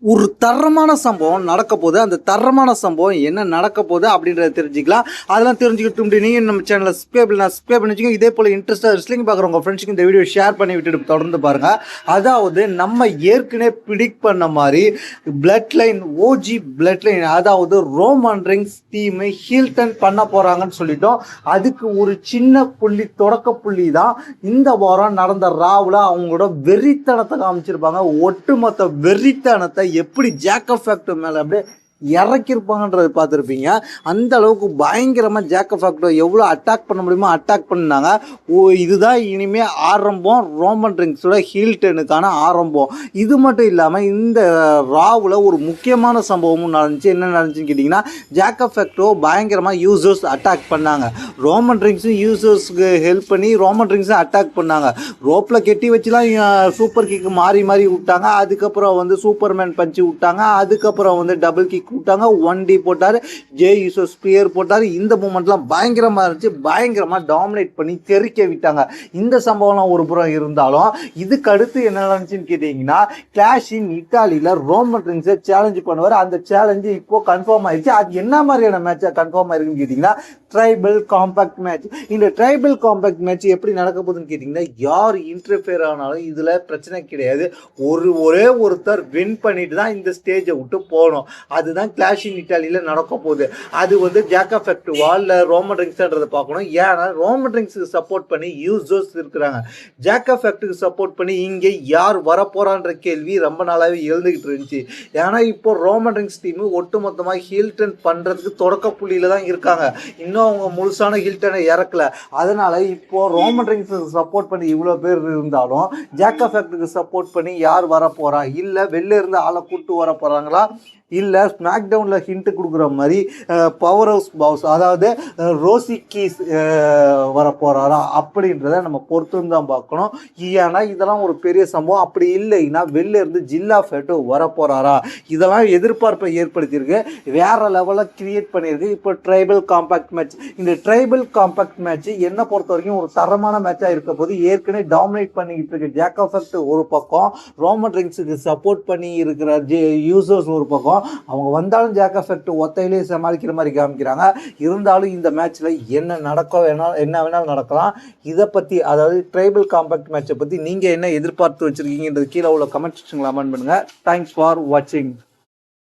ஒரு தரமான சம்பவம் நடக்க போகுது. அந்த தரமான சம்பவம் என்ன நடக்க போகுது அப்படின்றத தெரிஞ்சுக்கலாம். அதெல்லாம் தெரிஞ்சுக்கிட்டு நீங்கள் நம்ம சேனலை சப்ஸ்கிரைப் பண்ணி வச்சுக்கோங்க. இதே போல் இன்ட்ரெஸ்ட்டாக ரெஸ்லிங் பார்க்குற உங்கள் ஃப்ரெண்ட்ஸுக்கு இந்த வீடியோ ஷேர் பண்ணி விட்டுட்டு தொடர்ந்து பாருங்கள். அதாவது நம்ம ஏற்கனவே ப்ரிடிக்ட் பண்ண மாதிரி blood line OG blood line, அதாவது ரோமன் ரிங்ஸ் டீமை ஹீல் டர்ன் பண்ண போகிறாங்கன்னு சொல்லிட்டோம். அதுக்கு ஒரு சின்ன புள்ளி, தொடக்க புள்ளி தான் இந்த வாரம் நடந்த ராவில் அவங்களோட வெறித்தனத்தை காமிச்சிருப்பாங்க. ஒட்டுமொத்த வெறித்தனத்தை எப்படி ஜாக்கப் ஃபேக்டர் மேலே அப்படியே இறக்கிருப்பாங்கன்றது பார்த்துருப்பீங்க. அந்த அளவுக்கு பயங்கரமாக ஜாக்கப் ஃபேக்டர் எவ்வளோ அட்டாக் பண்ண முடியுமோ அட்டாக் பண்ணாங்க. இதுதான் இனிமேல் ஆரம்பம், ரோமன் ரிங்ஸோட ஹீல் டர்னுக்கான ஆரம்பம். இது மட்டும் இல்லாமல் இந்த ராவில் ஒரு முக்கியமான சம்பவமும் நடந்துச்சு. என்ன நடந்துச்சுன்னு கேட்டிங்கன்னா, ஜாக்கப் ஃபேக்டர் பயங்கரமாக யூசர்ஸ் அட்டாக் பண்ணாங்க. ரோமன் ரிங்ஸும் யூசர்ஸ்க்கு ஹெல்ப் பண்ணி ரோமன் ரிங்ஸும் அட்டாக் பண்ணாங்க. ரோப்பில் கெட்டி வச்சுலாம் சூப்பர் கிக்கு மாறி மாறி விட்டாங்க. அதுக்கப்புறம் வந்து சூப்பர்மேன் பஞ்சு விட்டாங்க. அதுக்கப்புறம் வந்து டபுள் கிக் விட்டாங்க. 1D போட்டார், ஜே யூசோ ஸ்பியர் போட்டார். இந்த மூமெண்ட்லாம் பயங்கரமாக இருந்துச்சு. பயங்கரமாக டாமினேட் பண்ணி தெறிக்க விட்டாங்க. இந்த சம்பவம்லாம் ஒரு புறம் இருந்தாலும் இதுக்கு அடுத்து என்ன நடந்துச்சுன்னு கேட்டிங்கன்னா, கிளாஷ் இன் இட்டாலியில் ரோமன் ரிங்ஸை சேலஞ்சு பண்ணுவார். அந்த சேலஞ்சு இப்போ கன்ஃபார்ம் ஆயிடுச்சு. அது என்ன மாதிரியான மேட்சாக கன்ஃபார்ம் ஆயிருக்குன்னு கேட்டிங்கன்னா, ட்ரைபல் காம்பேக்ட் மேட்ச். இந்த ட்ரைபல் காம்பேக்ட் மேட்ச் எப்படி நடக்க போகுதுன்னு கேட்டிங்கன்னா, யார் இன்டர்ஃபியர் ஆனாலும் இதில் பிரச்சனை கிடையாது. ஒரே ஒருத்தர் வின் பண்ணிட்டு தான் இந்த ஸ்டேஜை விட்டு போகணும். அதுதான் கிளாஷ் இன் இட்டாலியில் நடக்க போகுது. அது வந்து ஜாக்கப் ஃபேக்டர்வா இல்லை ரோமன் ரிங்ஸ்ன்றதை பார்க்கணும். ஏன்னா ரோமன் ரிங்ஸுக்கு சப்போர்ட் பண்ணி யூசர்ஸ் இருக்கிறாங்க. ஜாக்கப் ஃபேக்டருக்கு சப்போர்ட் பண்ணி இங்கே யார் வரப்போறான்ற கேள்வி ரொம்ப நாளாகவே எழுந்துக்கிட்டு இருந்துச்சு. ஏன்னா இப்போ ரோமன் ரிங்ஸ் டீமு ஒட்டுமொத்தமாக ஹீல் டர்ன் பண்ணுறதுக்கு தொடக்க புள்ளியில் தான் இருக்காங்க. இன்னும் அவங்க முழுசான ஹீல் டர்னை இறக்கல. அதனால இப்போ ரோமன் ரிங்ஸுக்கு சப்போர்ட் பண்ணி இவ்வளோ பேர் இருந்தாலும் ஜாக்கப் ஃபேக்டருக்கு சப்போர்ட் பண்ணி யார் வரப்போறா, இல்லை வெளில இருந்து ஆளை கூட்டு வர போகிறாங்களா, இல்லை ஸ்மாக் டவுனில் ஹிண்ட்டு கொடுக்குற மாதிரி பவர் ஹவுஸ் பாஸ், அதாவது ரோசி கீஸ் வர போகிறாரா அப்படின்றத நம்ம பொறுத்து தான் பார்க்கணும். ஏன்னா இதெல்லாம் ஒரு பெரிய சம்பவம். அப்படி இல்லைன்னா வெளில இருந்து ஜில்லா ஃபேட்டோ வர போகிறாரா, இதெல்லாம் எதிர்பார்ப்பை ஏற்படுத்தியிருக்கு. வேறு லெவலில் கிரியேட் பண்ணியிருக்கு. இப்போ ட்ரைபல் காம்பேக்ட் மேட்ச். இந்த ட்ரைபல் காம்பேக்ட் மேட்ச் என்னை பொறுத்த வரைக்கும் ஒரு தரமான மேட்சாக இருக்க போது. ஏற்கனவே டாமினேட் பண்ணிக்கிட்டு இருக்கு ஜாக்கப் ஃபேக்டர் ஒரு பக்கம், ரோமன் ரிங்ஸுக்கு சப்போர்ட் பண்ணி இருக்கிற யூசர்ஸ் ஒரு பக்கம். அவங்க வந்தாலும் ஜாக்கப் ஃபேக்டர் ஒத்தையிலே சமாளிக்கிற மாதிரி காமிக்கிறாங்க. இருந்தாலும் இந்த மேட்ச்ல என்ன வேணாலும் நடக்கலாம். இதை பத்தி, அதாவது ட்ரைபல் காம்பேக்ட் மேட்சை பத்தி நீங்க என்ன எதிர்பார்த்து வச்சிருக்கீங்கன்றது கீழே உள்ள கமெண்ட் செக்ஷன்ல கமெண்ட் பண்ணுங்க. தேங்க்ஸ் ஃபார் வாட்சிங்.